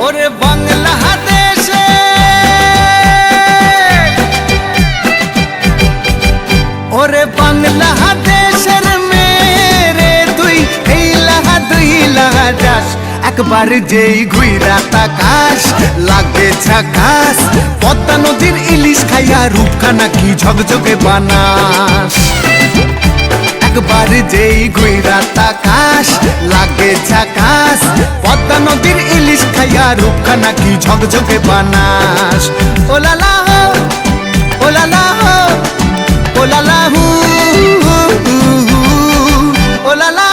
ওরে বাংলাদেশে ওরে বাংলাদেশের মেরে তুই এই লাহা দুই লাহা যাস একবার যেই ঘুইরা তাকাস লাগে ঝাকাস পদ্মা নদীর ইলিশ খাইয়া রূপখানা কি ঝকঝকে বানাস একবার যেই ঘুইরা তাকাস লাগে ঝাকাস পদ্মা নদীর ইলিশ খাইয়া রূপখানা কি ঝকঝকে বানাস ওলালা হো ওলালা হো ওলালা হু ওলালা